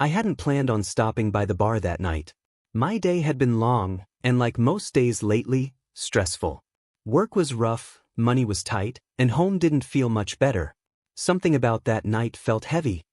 I hadn't planned on stopping by the bar that night. My day had been long, and like most days lately, stressful. Work was rough, money was tight, and home didn't feel much better. Something about that night felt heavy.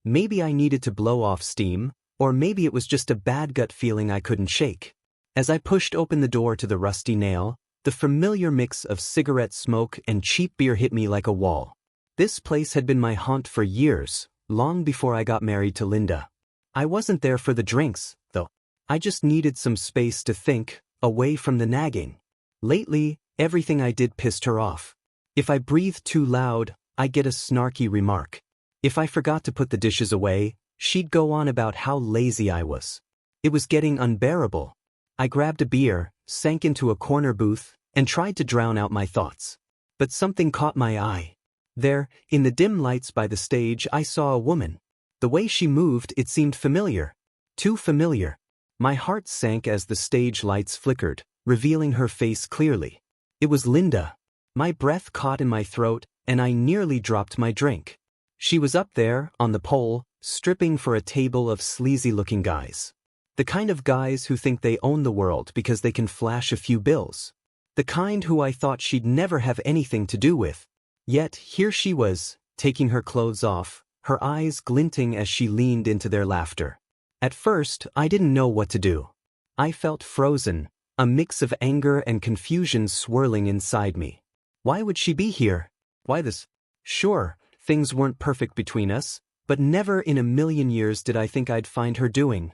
Maybe I needed to blow off steam, or maybe it was just a bad gut feeling I couldn't shake. As I pushed open the door to the Rusty Nail, the familiar mix of cigarette smoke and cheap beer hit me like a wall. This place had been my haunt for years, long before I got married to Linda. I wasn't there for the drinks, though. I just needed some space to think, away from the nagging. Lately, everything I did pissed her off. If I breathed too loud, I'd get a snarky remark. If I forgot to put the dishes away, she'd go on about how lazy I was. It was getting unbearable. I grabbed a beer, sank into a corner booth, and tried to drown out my thoughts. But something caught my eye. There, in the dim lights by the stage, I saw a woman. The way she moved, it seemed familiar. Too familiar. My heart sank as the stage lights flickered, revealing her face clearly. It was Linda. My breath caught in my throat, and I nearly dropped my drink. She was up there, on the pole, stripping for a table of sleazy-looking guys. The kind of guys who think they own the world because they can flash a few bills. The kind who I thought she'd never have anything to do with. Yet, here she was, taking her clothes off, her eyes glinting as she leaned into their laughter. At first, I didn't know what to do. I felt frozen, a mix of anger and confusion swirling inside me. Why would she be here? Why this? Sure, things weren't perfect between us, but never in a million years did I think I'd find her doing.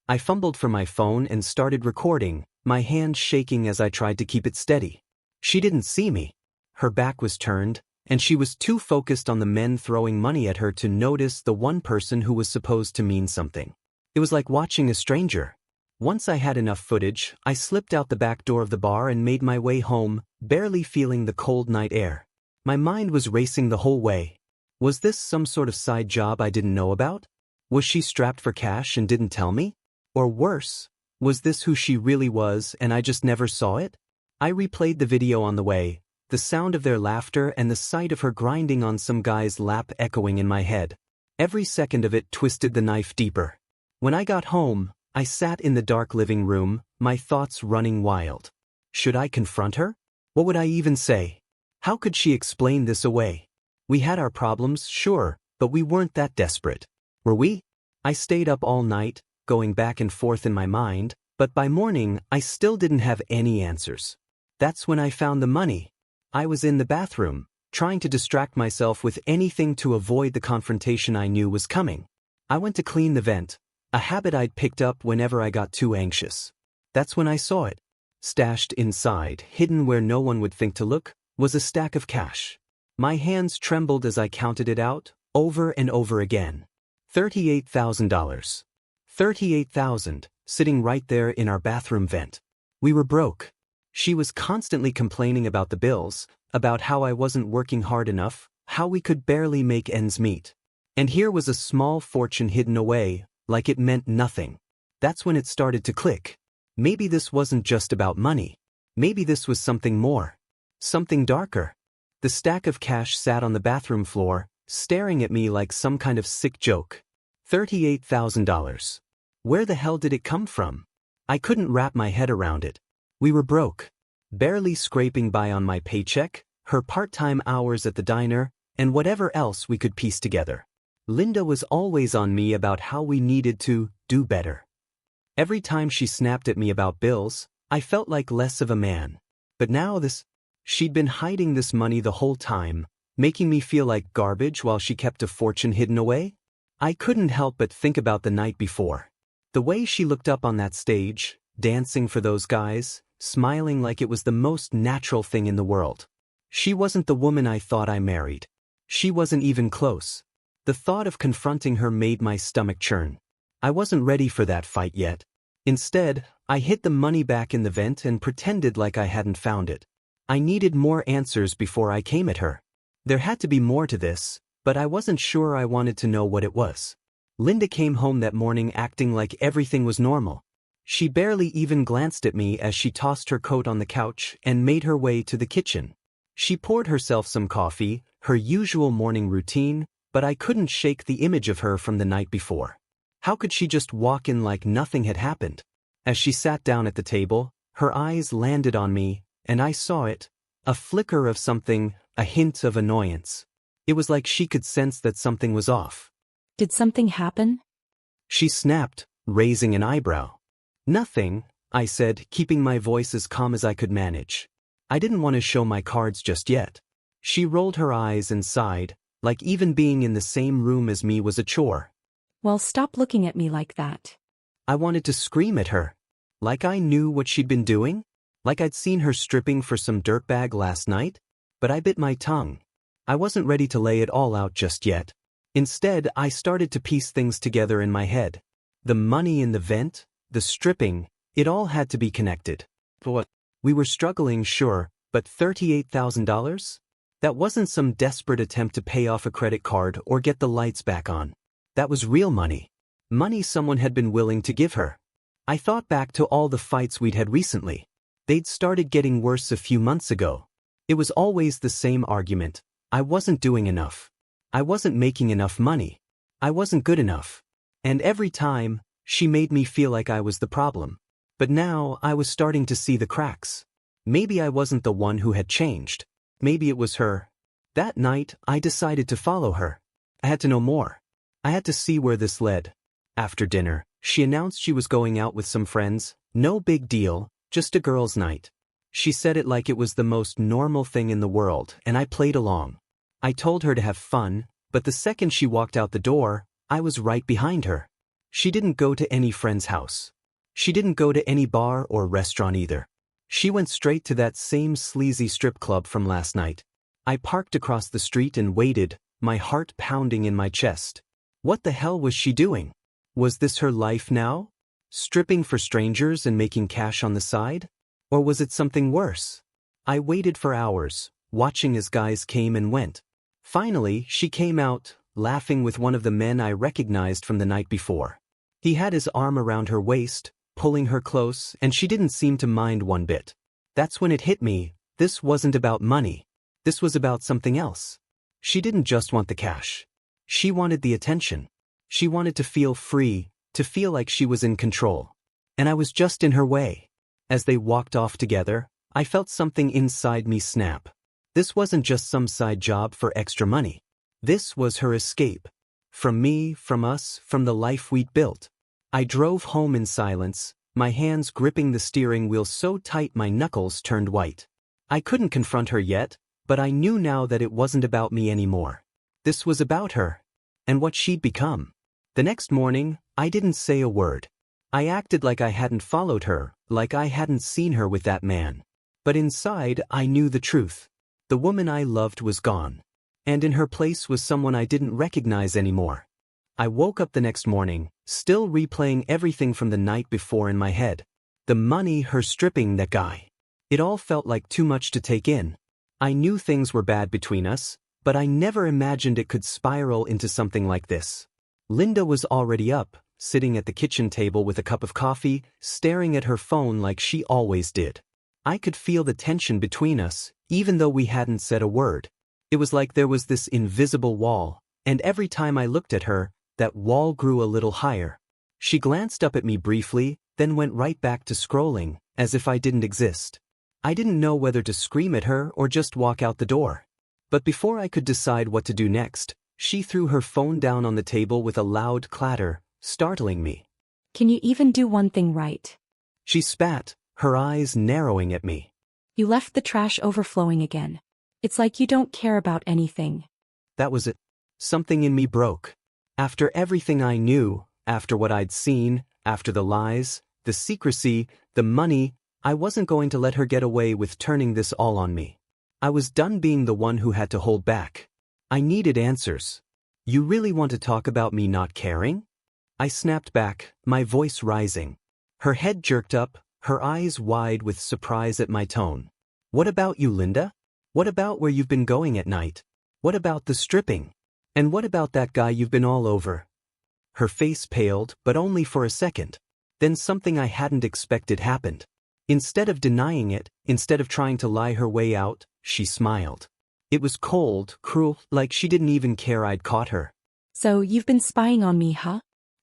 I fumbled for my phone and started recording, my hand shaking as I tried to keep it steady. She didn't see me. Her back was turned, and she was too focused on the men throwing money at her to notice the one person who was supposed to mean something. It was like watching a stranger. Once I had enough footage, I slipped out the back door of the bar and made my way home, barely feeling the cold night air. My mind was racing the whole way. Was this some sort of side job I didn't know about? Was she strapped for cash and didn't tell me? Or worse, was this who she really was and I just never saw it? I replayed the video on the way, the sound of their laughter and the sight of her grinding on some guy's lap echoing in my head. Every second of it twisted the knife deeper. When I got home, I sat in the dark living room, my thoughts running wild. Should I confront her? What would I even say? How could she explain this away? We had our problems, sure, but we weren't that desperate. Were we? I stayed up all night, going back and forth in my mind, but by morning I still didn't have any answers. That's when I found the money. I was in the bathroom, trying to distract myself with anything to avoid the confrontation I knew was coming. I went to clean the vent, a habit I'd picked up whenever I got too anxious. That's when I saw it. Stashed inside, hidden where no one would think to look, was a stack of cash. My hands trembled as I counted it out, over and over again. $38,000. $38,000, sitting right there in our bathroom vent. We were broke. She was constantly complaining about the bills, about how I wasn't working hard enough, how we could barely make ends meet. And here was a small fortune hidden away, like it meant nothing. That's when it started to click. Maybe this wasn't just about money. Maybe this was something more. Something darker. The stack of cash sat on the bathroom floor, staring at me like some kind of sick joke. $38,000. Where the hell did it come from? I couldn't wrap my head around it. We were broke. Barely scraping by on my paycheck, her part-time hours at the diner, and whatever else we could piece together. Linda was always on me about how we needed to do better. Every time she snapped at me about bills, I felt like less of a man. But now she'd been hiding this money the whole time, making me feel like garbage while she kept a fortune hidden away? I couldn't help but think about the night before. The way she looked up on that stage, dancing for those guys, smiling like it was the most natural thing in the world. She wasn't the woman I thought I married. She wasn't even close. The thought of confronting her made my stomach churn. I wasn't ready for that fight yet. Instead, I hid the money back in the vent and pretended like I hadn't found it. I needed more answers before I came at her. There had to be more to this, but I wasn't sure I wanted to know what it was. Linda came home that morning acting like everything was normal. She barely even glanced at me as she tossed her coat on the couch and made her way to the kitchen. She poured herself some coffee, her usual morning routine, but I couldn't shake the image of her from the night before. How could she just walk in like nothing had happened? As she sat down at the table, her eyes landed on me, and I saw it. A flicker of something, a hint of annoyance. It was like she could sense that something was off. Did something happen? She snapped, raising an eyebrow. Nothing, I said, keeping my voice as calm as I could manage. I didn't want to show my cards just yet. She rolled her eyes and sighed, like even being in the same room as me was a chore. Well, stop looking at me like that. I wanted to scream at her. Like I knew what she'd been doing? Like I'd seen her stripping for some dirtbag last night? But I bit my tongue. I wasn't ready to lay it all out just yet. Instead, I started to piece things together in my head. The money in the vent, the stripping, it all had to be connected. But what? We were struggling, sure, but $38,000? That wasn't some desperate attempt to pay off a credit card or get the lights back on. That was real money. Money someone had been willing to give her. I thought back to all the fights we'd had recently. They'd started getting worse a few months ago. It was always the same argument. I wasn't doing enough. I wasn't making enough money. I wasn't good enough. And every time, she made me feel like I was the problem. But now I was starting to see the cracks. Maybe I wasn't the one who had changed. Maybe it was her. That night, I decided to follow her. I had to know more. I had to see where this led. After dinner, she announced she was going out with some friends. No big deal, just a girls' night. She said it like it was the most normal thing in the world, and I played along. I told her to have fun, but the second she walked out the door, I was right behind her. She didn't go to any friend's house. She didn't go to any bar or restaurant either. She went straight to that same sleazy strip club from last night. I parked across the street and waited, my heart pounding in my chest. What the hell was she doing? Was this her life now? Stripping for strangers and making cash on the side? Or was it something worse? I waited for hours, watching as guys came and went. Finally, she came out, laughing with one of the men I recognized from the night before. He had his arm around her waist, pulling her close, and she didn't seem to mind one bit. That's when it hit me. This wasn't about money. This was about something else. She didn't just want the cash. She wanted the attention. She wanted to feel free, to feel like she was in control. And I was just in her way. As they walked off together, I felt something inside me snap. This wasn't just some side job for extra money. This was her escape. From me, from us, from the life we'd built. I drove home in silence, my hands gripping the steering wheel so tight my knuckles turned white. I couldn't confront her yet, but I knew now that it wasn't about me anymore. This was about her. And what she'd become. The next morning, I didn't say a word. I acted like I hadn't followed her, like I hadn't seen her with that man. But inside, I knew the truth. The woman I loved was gone. And in her place was someone I didn't recognize anymore. I woke up the next morning, still replaying everything from the night before in my head. The money, her stripping, that guy. It all felt like too much to take in. I knew things were bad between us, but I never imagined it could spiral into something like this. Linda was already up, sitting at the kitchen table with a cup of coffee, staring at her phone like she always did. I could feel the tension between us, even though we hadn't said a word. It was like there was this invisible wall, and every time I looked at her, that wall grew a little higher. She glanced up at me briefly, then went right back to scrolling, as if I didn't exist. I didn't know whether to scream at her or just walk out the door. But before I could decide what to do next, she threw her phone down on the table with a loud clatter, startling me. Can you even do one thing right? She spat, her eyes narrowing at me. You left the trash overflowing again. It's like you don't care about anything. That was it. Something in me broke. After everything I knew, after what I'd seen, after the lies, the secrecy, the money, I wasn't going to let her get away with turning this all on me. I was done being the one who had to hold back. I needed answers. You really want to talk about me not caring? I snapped back, my voice rising. Her head jerked up, her eyes wide with surprise at my tone. What about you, Linda? What about where you've been going at night? What about the stripping? And what about that guy you've been all over? Her face paled, but only for a second. Then something I hadn't expected happened. Instead of denying it, instead of trying to lie her way out, she smiled. It was cold, cruel, like she didn't even care I'd caught her. So you've been spying on me, huh?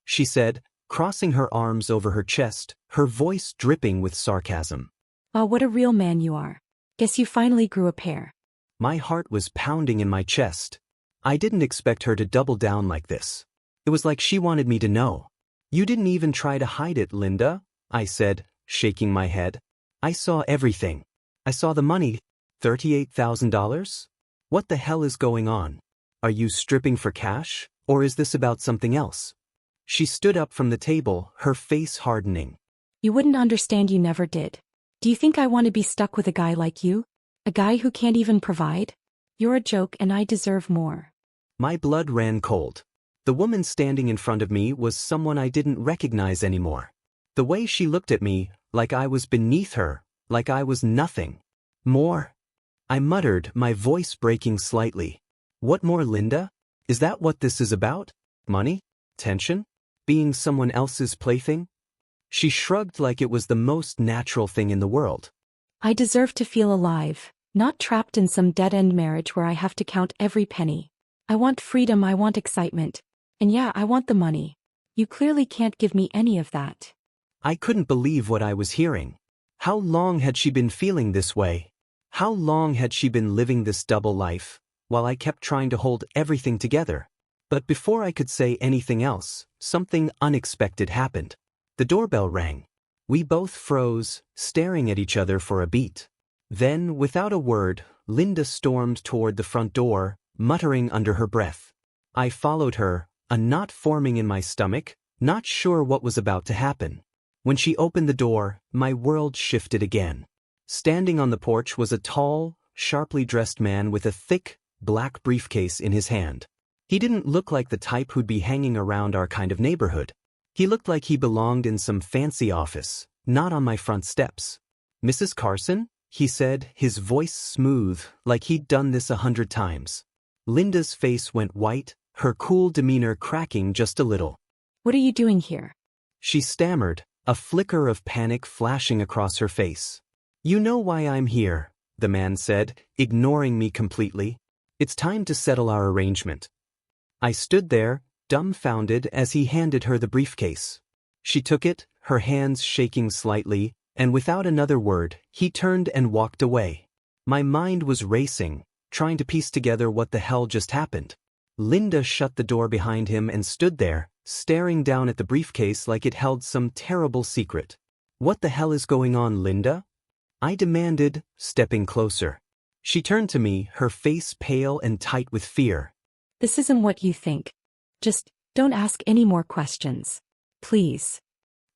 she said, crossing her arms over her chest, her voice dripping with sarcasm. Oh, what a real man you are. Guess you finally grew a pair. My heart was pounding in my chest. I didn't expect her to double down like this. It was like she wanted me to know. You didn't even try to hide it, Linda, I said, shaking my head. I saw everything. I saw the money. $38,000? What the hell is going on? Are you stripping for cash, or is this about something else? She stood up from the table, her face hardening. You wouldn't understand, you never did. Do you think I want to be stuck with a guy like you? A guy who can't even provide? You're a joke and I deserve more. My blood ran cold. The woman standing in front of me was someone I didn't recognize anymore. The way she looked at me, like I was beneath her, like I was nothing. More? I muttered, my voice breaking slightly. What more, Linda? Is that what this is about? Money? Tension? Being someone else's plaything? She shrugged like it was the most natural thing in the world. I deserve to feel alive, not trapped in some dead-end marriage where I have to count every penny. I want freedom, I want excitement. And yeah, I want the money. You clearly can't give me any of that. I couldn't believe what I was hearing. How long had she been feeling this way? How long had she been living this double life, while I kept trying to hold everything together? But before I could say anything else, something unexpected happened. The doorbell rang. We both froze, staring at each other for a beat. Then, without a word, Linda stormed toward the front door, muttering under her breath. I followed her, a knot forming in my stomach, not sure what was about to happen. When she opened the door, my world shifted again. Standing on the porch was a tall, sharply dressed man with a thick, black briefcase in his hand. He didn't look like the type who'd be hanging around our kind of neighborhood. He looked like he belonged in some fancy office, not on my front steps. Mrs. Carson? He said, his voice smooth, like he'd done this 100 times. Linda's face went white, her cool demeanor cracking just a little. What are you doing here? She stammered, a flicker of panic flashing across her face. You know why I'm here, the man said, ignoring me completely. It's time to settle our arrangement. I stood there, dumbfounded as he handed her the briefcase. She took it, her hands shaking slightly, and without another word, he turned and walked away. My mind was racing, trying to piece together what the hell just happened. Linda shut the door behind him and stood there, staring down at the briefcase like it held some terrible secret. What the hell is going on, Linda? I demanded, stepping closer. She turned to me, her face pale and tight with fear. This isn't what you think. Just don't ask any more questions. Please.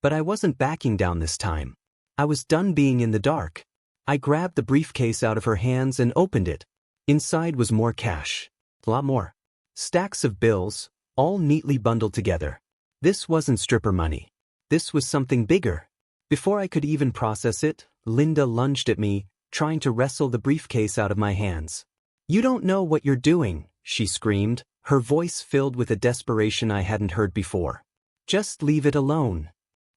But I wasn't backing down this time. I was done being in the dark. I grabbed the briefcase out of her hands and opened it. Inside was more cash. A lot more. Stacks of bills, all neatly bundled together. This wasn't stripper money. This was something bigger. Before I could even process it, Linda lunged at me, trying to wrestle the briefcase out of my hands. You don't know what you're doing, she screamed, her voice filled with a desperation I hadn't heard before. Just leave it alone.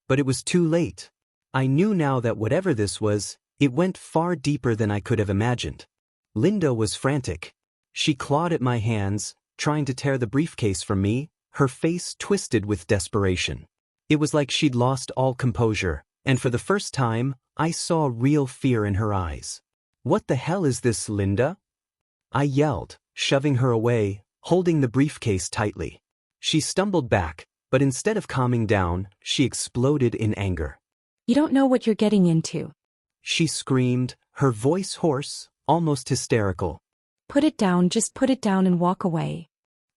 But it was too late. I knew now that whatever this was, it went far deeper than I could have imagined. Linda was frantic. She clawed at my hands, trying to tear the briefcase from me, her face twisted with desperation. It was like she'd lost all composure, and for the first time, I saw real fear in her eyes. What the hell is this, Linda? I yelled, shoving her away, holding the briefcase tightly. She stumbled back, but instead of calming down, she exploded in anger. You don't know what you're getting into. She screamed, her voice hoarse, almost hysterical. Put it down, just put it down and walk away.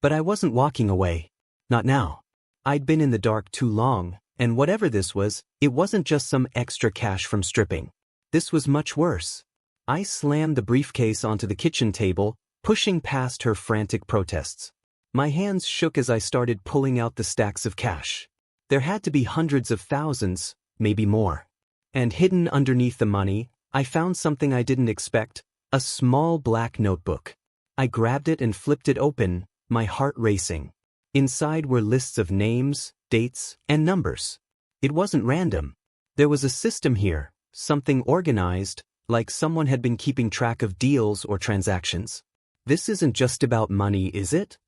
But I wasn't walking away. Not now. I'd been in the dark too long, and whatever this was, it wasn't just some extra cash from stripping. This was much worse. I slammed the briefcase onto the kitchen table, pushing past her frantic protests. My hands shook as I started pulling out the stacks of cash. There had to be hundreds of thousands, maybe more. And hidden underneath the money, I found something I didn't expect, a small black notebook. I grabbed it and flipped it open, my heart racing. Inside were lists of names, dates, and numbers. It wasn't random. There was a system here, something organized, like someone had been keeping track of deals or transactions. This isn't just about money, is it?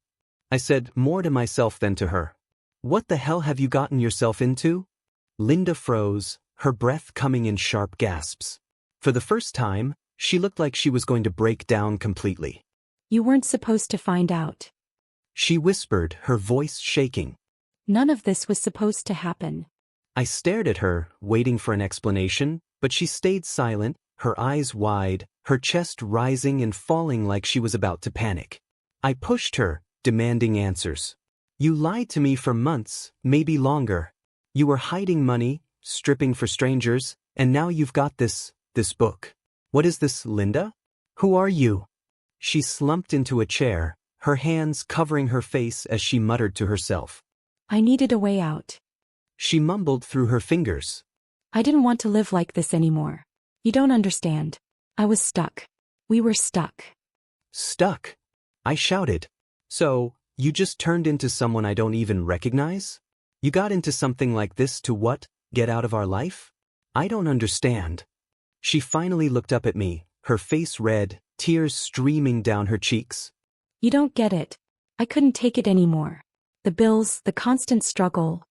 I said more to myself than to her. What the hell have you gotten yourself into? Linda froze, her breath coming in sharp gasps. For the first time, she looked like she was going to break down completely. You weren't supposed to find out. She whispered, her voice shaking. None of this was supposed to happen. I stared at her, waiting for an explanation, but she stayed silent, her eyes wide, her chest rising and falling like she was about to panic. I pushed her, demanding answers. You lied to me for months, maybe longer. You were hiding money, stripping for strangers, and now you've got this book. What is this, Linda? Who are you? She slumped into a chair, her hands covering her face as she muttered to herself. I needed a way out. She mumbled through her fingers. I didn't want to live like this anymore. You don't understand. I was stuck. We were stuck. Stuck? I shouted. So, you just turned into someone I don't even recognize? You got into something like this to what? Get out of our life? I don't understand. She finally looked up at me, her face red, tears streaming down her cheeks. You don't get it. I couldn't take it anymore. The bills, the constant struggle,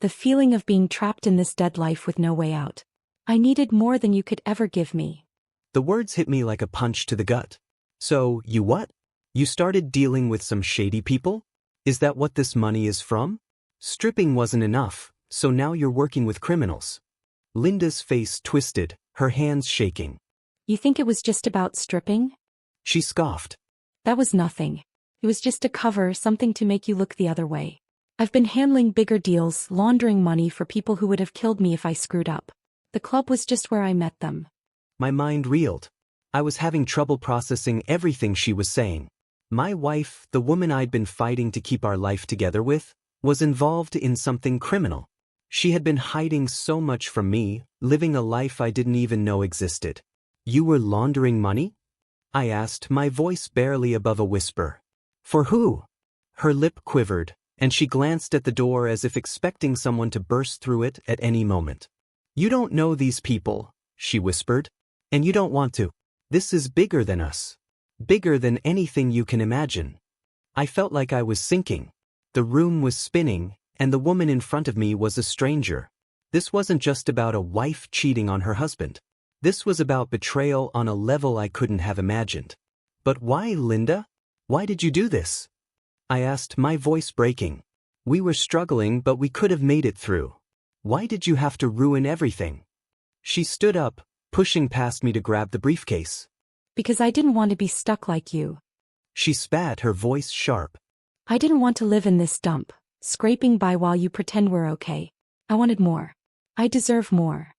the feeling of being trapped in this dead life with no way out. I needed more than you could ever give me. The words hit me like a punch to the gut. So, you what? You started dealing with some shady people? Is that what this money is from? Stripping wasn't enough, so now you're working with criminals. Linda's face twisted, her hands shaking. You think it was just about stripping? She scoffed. That was nothing. It was just a cover, something to make you look the other way. I've been handling bigger deals, laundering money for people who would have killed me if I screwed up. The club was just where I met them. My mind reeled. I was having trouble processing everything she was saying. My wife, the woman I'd been fighting to keep our life together with, was involved in something criminal. She had been hiding so much from me, living a life I didn't even know existed. You were laundering money? I asked, my voice barely above a whisper. For who? Her lip quivered, and she glanced at the door as if expecting someone to burst through it at any moment. You don't know these people, she whispered, and you don't want to. This is bigger than us. Bigger than anything you can imagine. I felt like I was sinking. The room was spinning, and the woman in front of me was a stranger. This wasn't just about a wife cheating on her husband. This was about betrayal on a level I couldn't have imagined. But why, Linda? Why did you do this? I asked, my voice breaking. We were struggling, but we could have made it through. Why did you have to ruin everything? She stood up, pushing past me to grab the briefcase. Because I didn't want to be stuck like you. She spat, her voice sharp. I didn't want to live in this dump, scraping by while you pretend we're okay. I wanted more. I deserve more.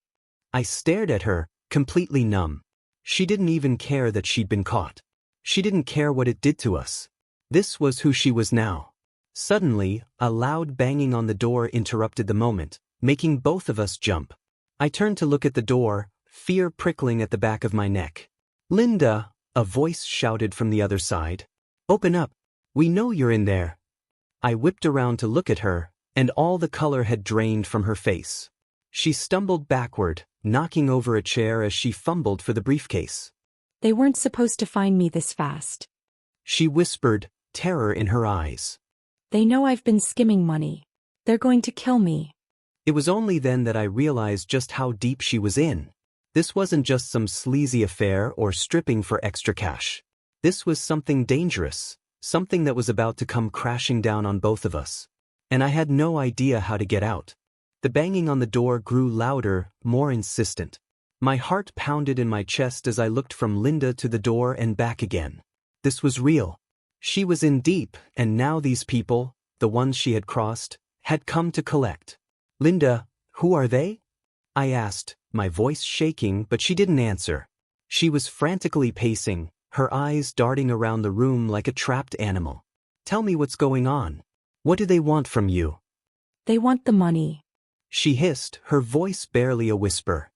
I stared at her, completely numb. She didn't even care that she'd been caught. She didn't care what it did to us. This was who she was now. Suddenly, a loud banging on the door interrupted the moment, making both of us jump. I turned to look at the door, fear prickling at the back of my neck. Linda, a voice shouted from the other side. Open up. We know you're in there. I whipped around to look at her, and all the color had drained from her face. She stumbled backward, knocking over a chair as she fumbled for the briefcase. They weren't supposed to find me this fast. She whispered, terror in her eyes. They know I've been skimming money. They're going to kill me. It was only then that I realized just how deep she was in. This wasn't just some sleazy affair or stripping for extra cash. This was something dangerous, something that was about to come crashing down on both of us. And I had no idea how to get out. The banging on the door grew louder, more insistent. My heart pounded in my chest as I looked from Linda to the door and back again. This was real. She was in deep, and now these people, the ones she had crossed, had come to collect. Linda, who are they? I asked, my voice shaking, but she didn't answer. She was frantically pacing, her eyes darting around the room like a trapped animal. Tell me what's going on. What do they want from you? They want the money. She hissed, her voice barely a whisper.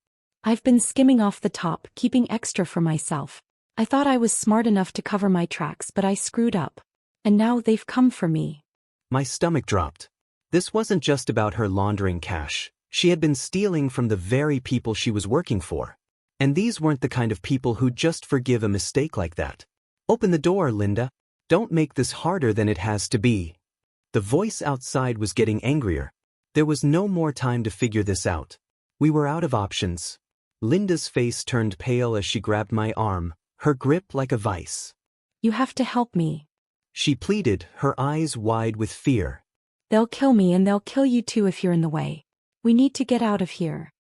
I've been skimming off the top, keeping extra for myself. I thought I was smart enough to cover my tracks, but I screwed up. And now they've come for me. My stomach dropped. This wasn't just about her laundering cash. She had been stealing from the very people she was working for. And these weren't the kind of people who'd just forgive a mistake like that. Open the door, Linda. Don't make this harder than it has to be. The voice outside was getting angrier. There was no more time to figure this out. We were out of options. Linda's face turned pale as she grabbed my arm, her grip like a vice. You have to help me. She pleaded, her eyes wide with fear. They'll kill me and they'll kill you too if you're in the way. We need to get out of here.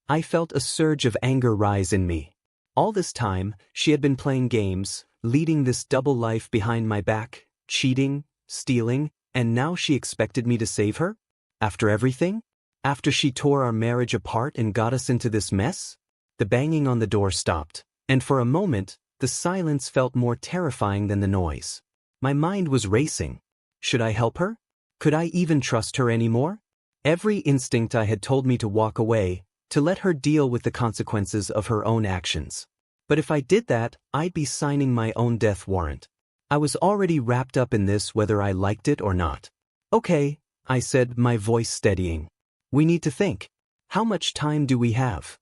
I felt a surge of anger rise in me. All this time, she had been playing games, leading this double life behind my back, cheating, stealing, and now she expected me to save her? After everything? After she tore our marriage apart and got us into this mess? The banging on the door stopped, and for a moment, the silence felt more terrifying than the noise. My mind was racing. Should I help her? Could I even trust her anymore? Every instinct I had told me to walk away, to let her deal with the consequences of her own actions. But if I did that, I'd be signing my own death warrant. I was already wrapped up in this whether I liked it or not. Okay, I said, my voice steadying. We need to think. How much time do we have?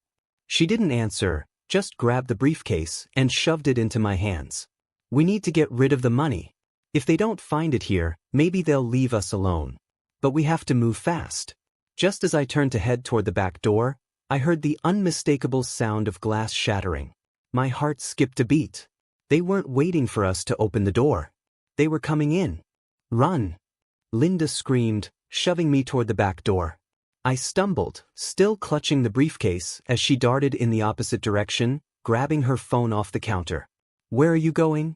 She didn't answer, just grabbed the briefcase and shoved it into my hands. We need to get rid of the money. If they don't find it here, maybe they'll leave us alone. But we have to move fast. Just as I turned to head toward the back door, I heard the unmistakable sound of glass shattering. My heart skipped a beat. They weren't waiting for us to open the door. They were coming in. Run! Linda screamed, shoving me toward the back door. I stumbled, still clutching the briefcase, as she darted in the opposite direction, grabbing her phone off the counter. Where are you going?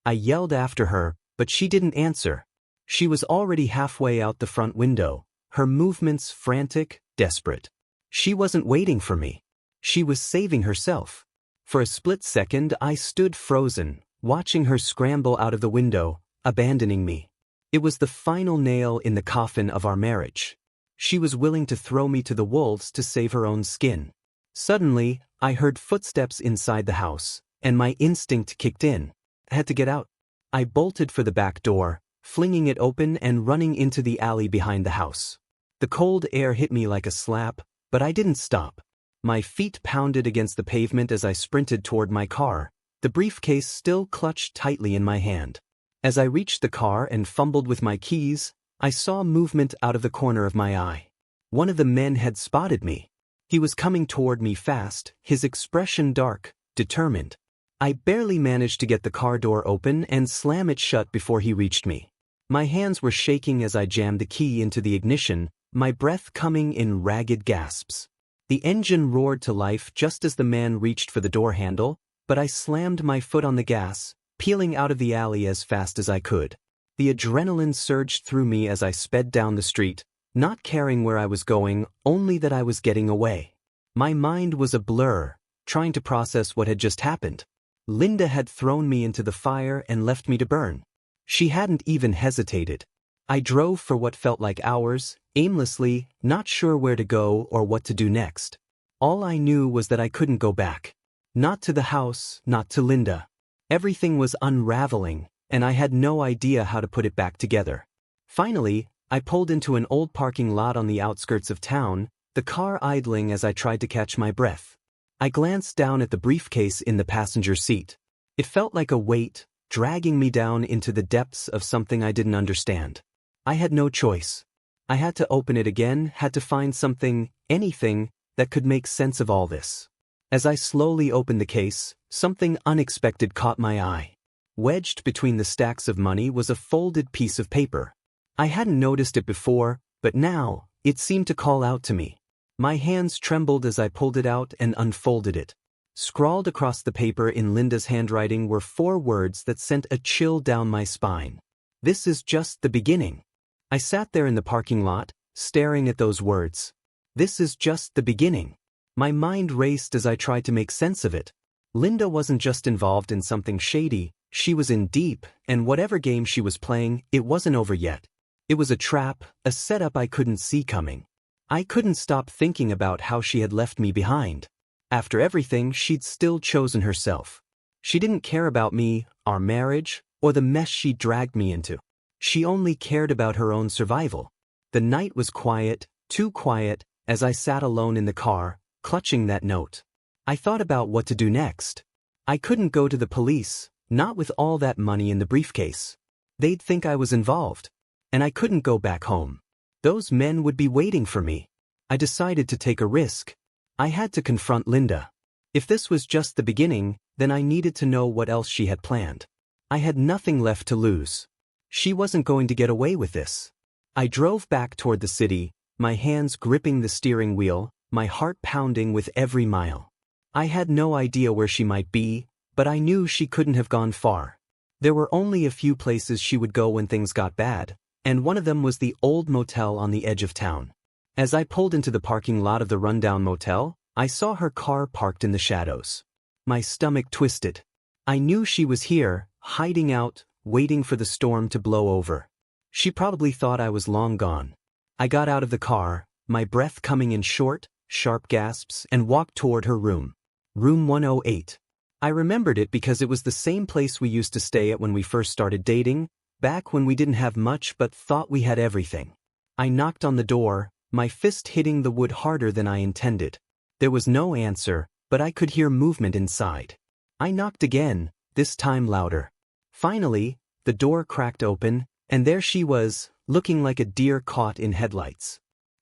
I yelled after her, but she didn't answer. She was already halfway out the front window, her movements frantic, desperate. She wasn't waiting for me. She was saving herself. For a split second I stood frozen, watching her scramble out of the window, abandoning me. It was the final nail in the coffin of our marriage. She was willing to throw me to the wolves to save her own skin. Suddenly, I heard footsteps inside the house, and my instinct kicked in. I had to get out. I bolted for the back door, flinging it open and running into the alley behind the house. The cold air hit me like a slap, but I didn't stop. My feet pounded against the pavement as I sprinted toward my car, the briefcase still clutched tightly in my hand. As I reached the car and fumbled with my keys, I saw movement out of the corner of my eye. One of the men had spotted me. He was coming toward me fast, his expression dark, determined. I barely managed to get the car door open and slam it shut before he reached me. My hands were shaking as I jammed the key into the ignition, my breath coming in ragged gasps. The engine roared to life just as the man reached for the door handle, but I slammed my foot on the gas, peeling out of the alley as fast as I could. The adrenaline surged through me as I sped down the street, not caring where I was going, only that I was getting away. My mind was a blur, trying to process what had just happened. Linda had thrown me into the fire and left me to burn. She hadn't even hesitated. I drove for what felt like hours, aimlessly, not sure where to go or what to do next. All I knew was that I couldn't go back. Not to the house, not to Linda. Everything was unraveling, and I had no idea how to put it back together. Finally, I pulled into an old parking lot on the outskirts of town, the car idling as I tried to catch my breath. I glanced down at the briefcase in the passenger seat. It felt like a weight, dragging me down into the depths of something I didn't understand. I had no choice. I had to open it again, had to find something, anything, that could make sense of all this. As I slowly opened the case, something unexpected caught my eye. Wedged between the stacks of money was a folded piece of paper. I hadn't noticed it before, but now, it seemed to call out to me. My hands trembled as I pulled it out and unfolded it. Scrawled across the paper in Linda's handwriting were 4 words that sent a chill down my spine. This is just the beginning. I sat there in the parking lot, staring at those words. This is just the beginning. My mind raced as I tried to make sense of it. Linda wasn't just involved in something shady, she was in deep, and whatever game she was playing, it wasn't over yet. It was a trap, a setup I couldn't see coming. I couldn't stop thinking about how she had left me behind. After everything, she'd still chosen herself. She didn't care about me, our marriage, or the mess she dragged me into. She only cared about her own survival. The night was quiet, too quiet, as I sat alone in the car, clutching that note. I thought about what to do next. I couldn't go to the police, not with all that money in the briefcase. They'd think I was involved. and I couldn't go back home. Those men would be waiting for me. I decided to take a risk. I had to confront Linda. If this was just the beginning, then I needed to know what else she had planned. I had nothing left to lose. She wasn't going to get away with this. I drove back toward the city, my hands gripping the steering wheel, my heart pounding with every mile. I had no idea where she might be, but I knew she couldn't have gone far. There were only a few places she would go when things got bad, and one of them was the old motel on the edge of town. As I pulled into the parking lot of the rundown motel, I saw her car parked in the shadows. My stomach twisted. I knew she was here, hiding out, waiting for the storm to blow over. She probably thought I was long gone. I got out of the car, my breath coming in short, sharp gasps, and walked toward her room. Room 108. I remembered it because it was the same place we used to stay at when we first started dating, back when we didn't have much but thought we had everything. I knocked on the door, my fist hitting the wood harder than I intended. There was no answer, but I could hear movement inside. I knocked again, this time louder. Finally, the door cracked open, and there she was, looking like a deer caught in headlights.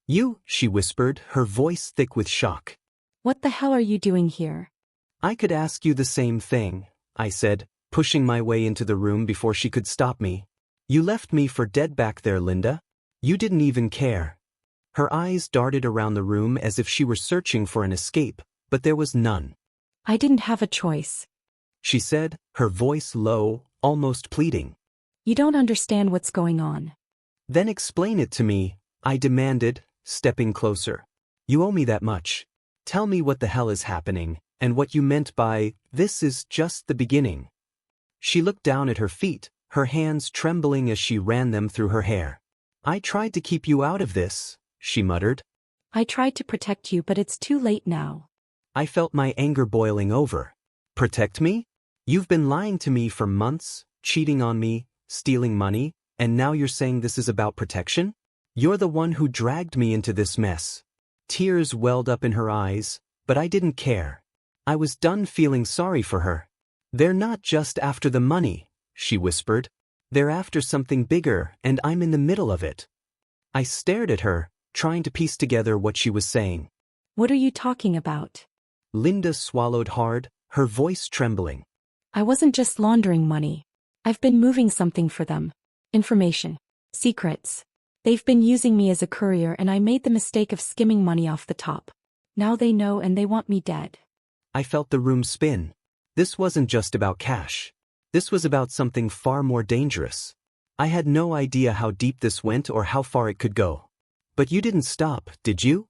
"You," she whispered, her voice thick with shock. What the hell are you doing here? "I could ask you the same thing," I said, pushing my way into the room before she could stop me. "You left me for dead back there, Linda. You didn't even care." Her eyes darted around the room as if she were searching for an escape, but there was none. I didn't have a choice. She said, her voice low, almost pleading. You don't understand what's going on. "Then explain it to me," I demanded, stepping closer. "You owe me that much. Tell me what the hell is happening, and what you meant by, this is just the beginning." She looked down at her feet, her hands trembling as she ran them through her hair. "I tried to keep you out of this," she muttered. I tried to protect you, but it's too late now. I felt my anger boiling over. "Protect me? You've been lying to me for months, cheating on me, stealing money, and now you're saying this is about protection? You're the one who dragged me into this mess." Tears welled up in her eyes, but I didn't care. I was done feeling sorry for her. "They're not just after the money," she whispered. "They're after something bigger, and I'm in the middle of it." I stared at her, trying to piece together what she was saying. What are you talking about? Linda swallowed hard, her voice trembling. I wasn't just laundering money. I've been moving something for them. Information. Secrets. They've been using me as a courier, and I made the mistake of skimming money off the top. Now they know, and they want me dead. I felt the room spin. This wasn't just about cash. This was about something far more dangerous. I had no idea how deep this went or how far it could go. "But you didn't stop, did you?"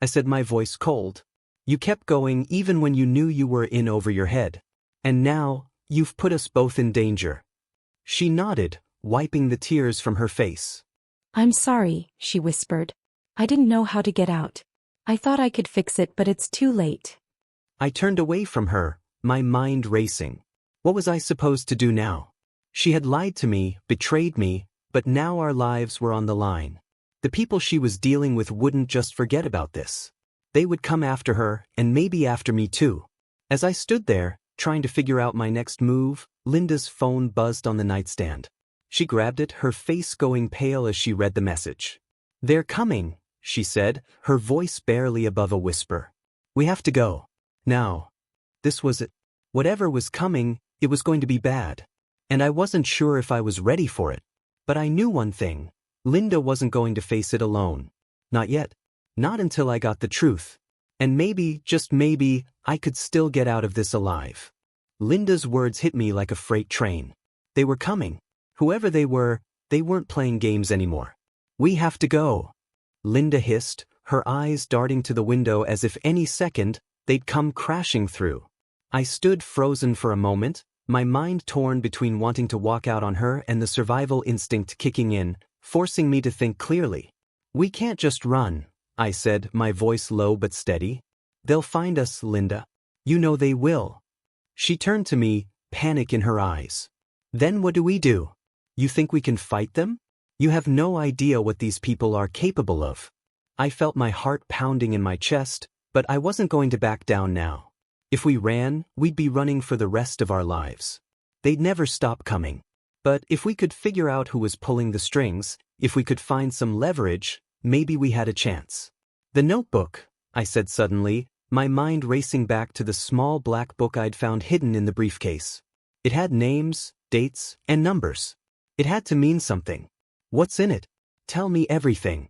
I said, my voice cold. "You kept going even when you knew you were in over your head. And now, you've put us both in danger." She nodded, wiping the tears from her face. I'm sorry, she whispered. I didn't know how to get out. I thought I could fix it, but it's too late. I turned away from her, my mind racing. What was I supposed to do now? She had lied to me, betrayed me, but now our lives were on the line. The people she was dealing with wouldn't just forget about this. They would come after her, and maybe after me too. As I stood there, trying to figure out my next move, Linda's phone buzzed on the nightstand. She grabbed it, her face going pale as she read the message. "They're coming," she said, her voice barely above a whisper. "We have to go. Now." This was it. Whatever was coming, it was going to be bad. And I wasn't sure if I was ready for it. But I knew one thing. Linda wasn't going to face it alone. Not yet. Not until I got the truth. And maybe, just maybe, I could still get out of this alive. Linda's words hit me like a freight train. They were coming. Whoever they weren't playing games anymore. "We have to go," Linda hissed, her eyes darting to the window as if any second, they'd come crashing through. I stood frozen for a moment, my mind torn between wanting to walk out on her and the survival instinct kicking in, forcing me to think clearly. "We can't just run," I said, my voice low but steady. "They'll find us, Linda. You know they will." She turned to me, panic in her eyes. "Then what do we do? You think we can fight them? You have no idea what these people are capable of." I felt my heart pounding in my chest, but I wasn't going to back down now. If we ran, we'd be running for the rest of our lives. They'd never stop coming. But if we could figure out who was pulling the strings, If we could find some leverage, maybe we had a chance. The notebook, I said suddenly, my mind racing back to the small black book I'd found hidden in the briefcase. It had names, dates, and numbers. It had to mean something. What's in it? Tell me everything.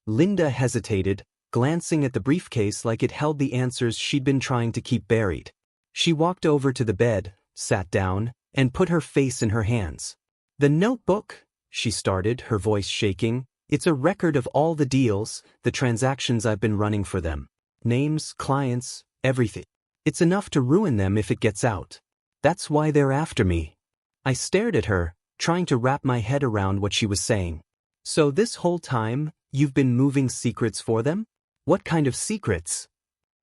Linda hesitated, glancing at the briefcase like it held the answers she'd been trying to keep buried. She walked over to the bed, sat down, and put her face in her hands. The notebook, she started, her voice shaking. It's a record of all the deals, the transactions I've been running for them. Names, clients, everything. It's enough to ruin them if it gets out. That's why they're after me. I stared at her, trying to wrap my head around what she was saying. So this whole time, you've been moving secrets for them? What kind of secrets?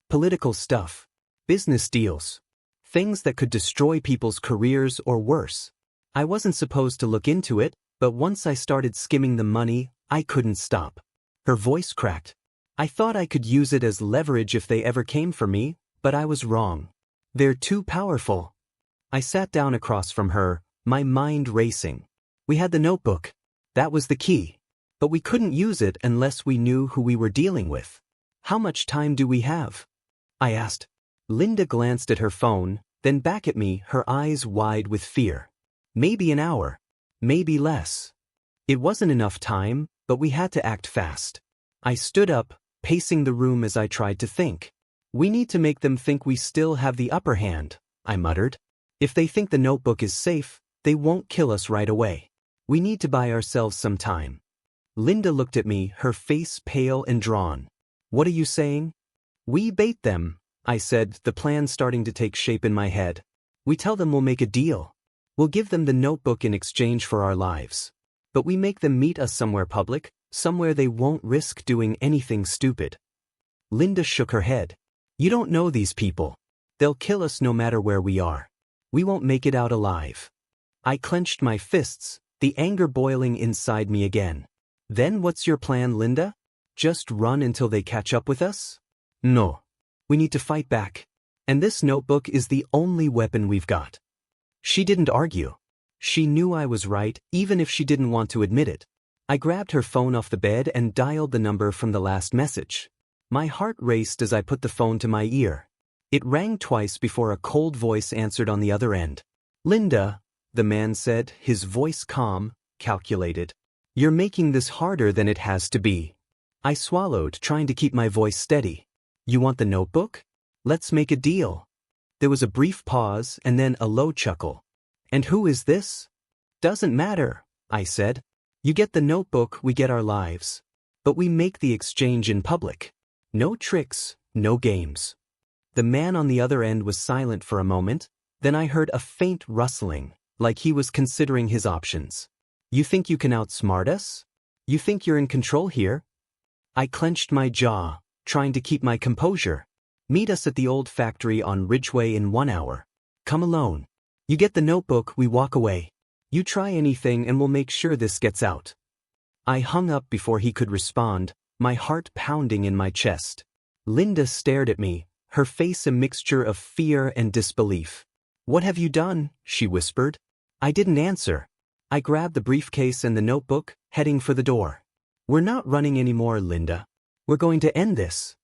Political stuff. Business deals. Things that could destroy people's careers or worse. I wasn't supposed to look into it, but once I started skimming the money, I couldn't stop. Her voice cracked. I thought I could use it as leverage if they ever came for me, but I was wrong. They're too powerful. I sat down across from her, my mind racing. We had the notebook. That was the key. But we couldn't use it unless we knew who we were dealing with. How much time do we have? I asked. Linda glanced at her phone, then back at me, her eyes wide with fear. Maybe an hour. Maybe less. It wasn't enough time, but we had to act fast. I stood up, pacing the room as I tried to think. We need to make them think we still have the upper hand, I muttered. If they think the notebook is safe, they won't kill us right away. We need to buy ourselves some time. Linda looked at me, her face pale and drawn. What are you saying? We bait them, I said, the plan starting to take shape in my head. We tell them we'll make a deal. We'll give them the notebook in exchange for our lives. But we make them meet us somewhere public, somewhere they won't risk doing anything stupid. Linda shook her head. You don't know these people. They'll kill us no matter where we are. We won't make it out alive. I clenched my fists, the anger boiling inside me again. Then what's your plan, Linda? Just run until they catch up with us? No. We need to fight back. And this notebook is the only weapon we've got. She didn't argue. She knew I was right, even if she didn't want to admit it. I grabbed her phone off the bed and dialed the number from the last message. My heart raced as I put the phone to my ear. It rang twice before a cold voice answered on the other end. Linda, the man said, his voice calm, calculated. You're making this harder than it has to be. I swallowed, trying to keep my voice steady. You want the notebook? Let's make a deal. There was a brief pause and then a low chuckle. And who is this? Doesn't matter, I said. You get the notebook, we get our lives. But we make the exchange in public. No tricks, no games. The man on the other end was silent for a moment, then I heard a faint rustling, like he was considering his options. You think you can outsmart us? You think you're in control here? I clenched my jaw, trying to keep my composure. Meet us at the old factory on Ridgeway in 1 hour. Come alone. You get the notebook, we walk away. You try anything and we'll make sure this gets out. I hung up before he could respond, my heart pounding in my chest. Linda stared at me, her face a mixture of fear and disbelief. What have you done? She whispered. I didn't answer. I grabbed the briefcase and the notebook, heading for the door. We're not running anymore, Linda. We're going to end this.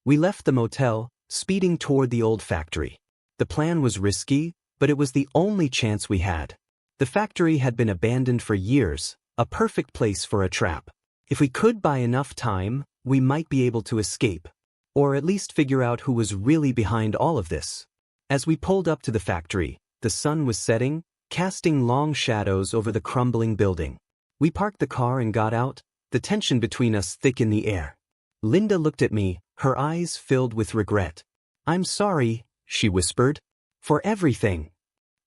We left the motel, speeding toward the old factory. The plan was risky, but it was the only chance we had. The factory had been abandoned for years, a perfect place for a trap. If we could buy enough time, we might be able to escape. Or at least figure out who was really behind all of this. As we pulled up to the factory, the sun was setting, casting long shadows over the crumbling building. We parked the car and got out, the tension between us thick in the air. Linda looked at me, her eyes filled with regret. I'm sorry, she whispered. For everything.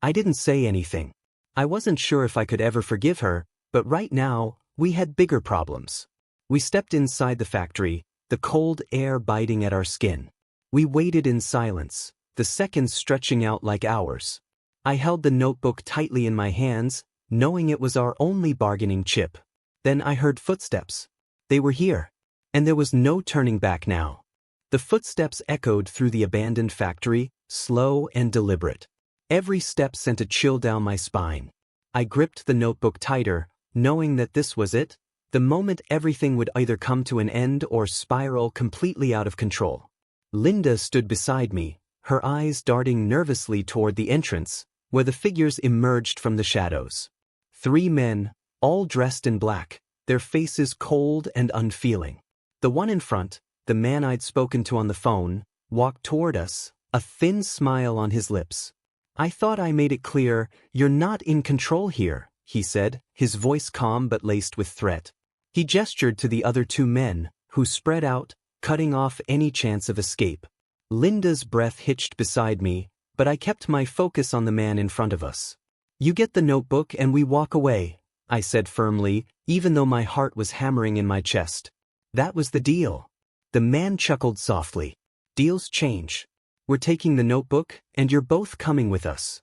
I didn't say anything. I wasn't sure if I could ever forgive her, but right now, we had bigger problems. We stepped inside the factory, the cold air biting at our skin. We waited in silence, the seconds stretching out like hours. I held the notebook tightly in my hands, knowing it was our only bargaining chip. Then I heard footsteps. They were here. And there was no turning back now. The footsteps echoed through the abandoned factory, slow and deliberate. Every step sent a chill down my spine. I gripped the notebook tighter, knowing that this was it, The moment everything would either come to an end or spiral completely out of control. Linda stood beside me, her eyes darting nervously toward the entrance, where the figures emerged from the shadows. 3 men, all dressed in black, their faces cold and unfeeling. The one in front, the man I'd spoken to on the phone, walked toward us, a thin smile on his lips. "I thought I made it clear, you're not in control here," he said, his voice calm but laced with threat. He gestured to the other 2 men, who spread out, cutting off any chance of escape. Linda's breath hitched beside me, but I kept my focus on the man in front of us. "You get the notebook and we walk away," I said firmly, even though my heart was hammering in my chest. "That was the deal." The man chuckled softly. "Deals change. We're taking the notebook, and you're both coming with us."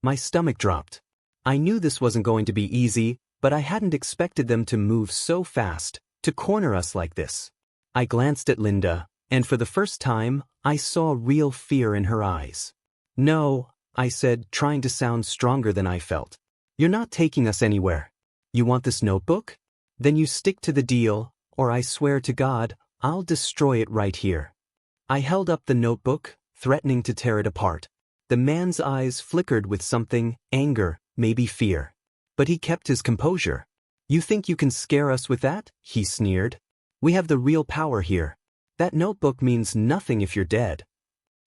My stomach dropped. I knew this wasn't going to be easy, but I hadn't expected them to move so fast, to corner us like this. I glanced at Linda, and for the first time, I saw real fear in her eyes. "No," I said, trying to sound stronger than I felt. "You're not taking us anywhere. You want this notebook? Then you stick to the deal, or I swear to God, I'll destroy it right here." I held up the notebook, threatening to tear it apart. The man's eyes flickered with something, anger, maybe fear. But he kept his composure. "You think you can scare us with that?" he sneered. "We have the real power here. That notebook means nothing if you're dead."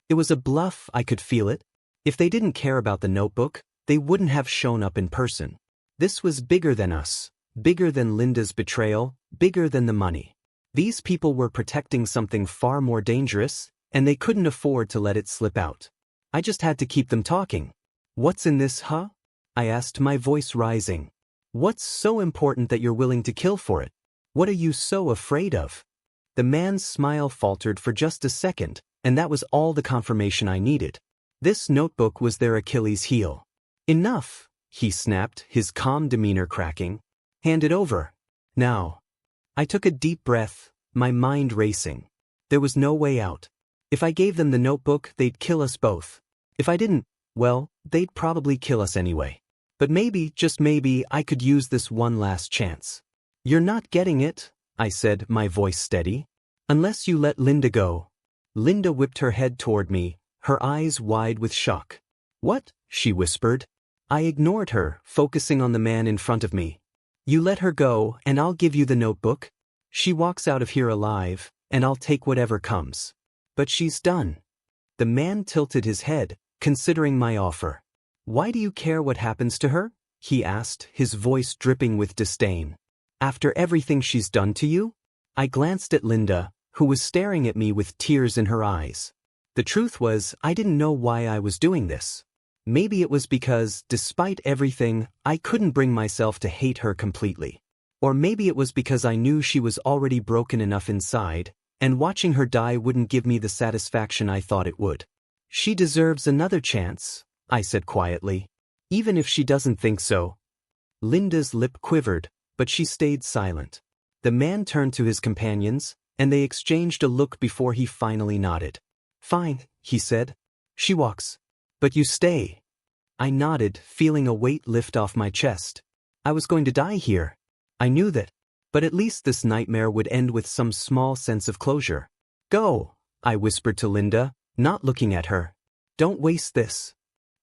It was a bluff, I could feel it. If they didn't care about the notebook, they wouldn't have shown up in person. This was bigger than us, bigger than Linda's betrayal, bigger than the money. These people were protecting something far more dangerous, and they couldn't afford to let it slip out. I just had to keep them talking. "What's in this, huh?" I asked, my voice rising. "What's so important that you're willing to kill for it? What are you so afraid of?" The man's smile faltered for just a second, and that was all the confirmation I needed. This notebook was their Achilles heel. "Enough," he snapped, his calm demeanor cracking. "Hand it over. Now." I took a deep breath, my mind racing. There was no way out. If I gave them the notebook, they'd kill us both. If I didn't, well, they'd probably kill us anyway. But maybe, just maybe, I could use this one last chance. "You're not getting it," I said, my voice steady. "Unless you let Linda go." Linda whipped her head toward me, her eyes wide with shock. "What?" she whispered. I ignored her, focusing on the man in front of me. "You let her go, and I'll give you the notebook. She walks out of here alive, and I'll take whatever comes." "But she's done." The man tilted his head, considering my offer. "Why do you care what happens to her?" he asked, his voice dripping with disdain. "After everything she's done to you?" I glanced at Linda, who was staring at me with tears in her eyes. The truth was, I didn't know why I was doing this. Maybe it was because, despite everything, I couldn't bring myself to hate her completely. Or maybe it was because I knew she was already broken enough inside, and watching her die wouldn't give me the satisfaction I thought it would. "She deserves another chance," I said quietly. "Even if she doesn't think so." Linda's lip quivered, but she stayed silent. The man turned to his companions, and they exchanged a look before he finally nodded. "Fine," he said. "She walks. But you stay." I nodded, feeling a weight lift off my chest. I was going to die here. I knew that. But at least this nightmare would end with some small sense of closure. "Go," I whispered to Linda, not looking at her. "Don't waste this."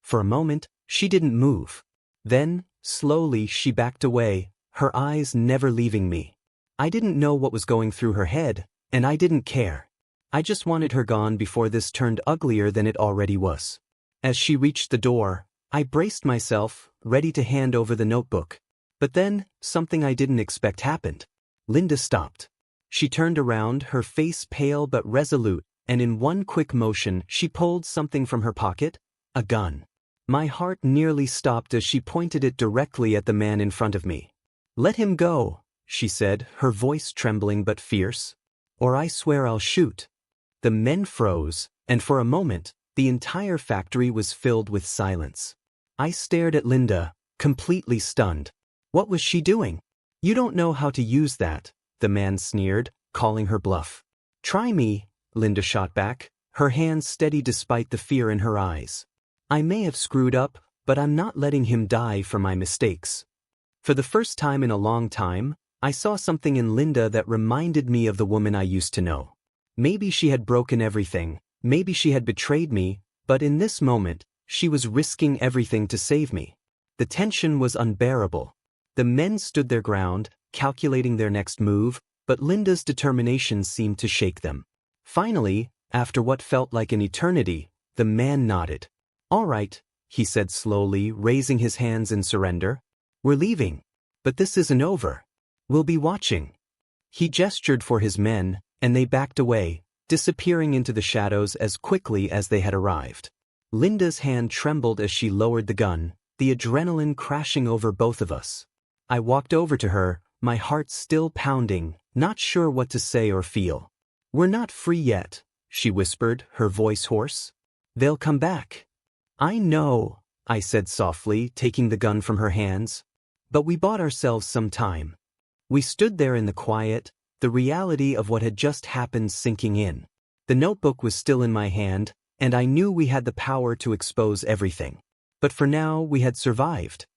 For a moment, she didn't move. Then, slowly, she backed away, her eyes never leaving me. I didn't know what was going through her head, and I didn't care. I just wanted her gone before this turned uglier than it already was. As she reached the door, I braced myself, ready to hand over the notebook. But then, something I didn't expect happened. Linda stopped. She turned around, her face pale but resolute, and in one quick motion she pulled something from her pocket, a gun. My heart nearly stopped as she pointed it directly at the man in front of me. "Let him go," she said, her voice trembling but fierce. "Or I swear I'll shoot." The men froze, and for a moment, the entire factory was filled with silence. I stared at Linda, completely stunned. What was she doing? "You don't know how to use that," the man sneered, calling her bluff. "Try me," Linda shot back, her hands steady despite the fear in her eyes. "I may have screwed up, but I'm not letting him die for my mistakes." For the first time in a long time, I saw something in Linda that reminded me of the woman I used to know. Maybe she had broken everything, maybe she had betrayed me, but in this moment, she was risking everything to save me. The tension was unbearable. The men stood their ground, calculating their next move, but Linda's determination seemed to shake them. Finally, after what felt like an eternity, the man nodded. "All right," he said slowly, raising his hands in surrender. "We're leaving. But this isn't over. We'll be watching." He gestured for his men, and they backed away, disappearing into the shadows as quickly as they had arrived. Linda's hand trembled as she lowered the gun, the adrenaline crashing over both of us. I walked over to her, my heart still pounding, not sure what to say or feel. "We're not free yet," she whispered, her voice hoarse. "They'll come back." "I know," I said softly, taking the gun from her hands. But we bought ourselves some time. We stood there in the quiet, the reality of what had just happened sinking in. The notebook was still in my hand, and I knew we had the power to expose everything. But for now, we had survived.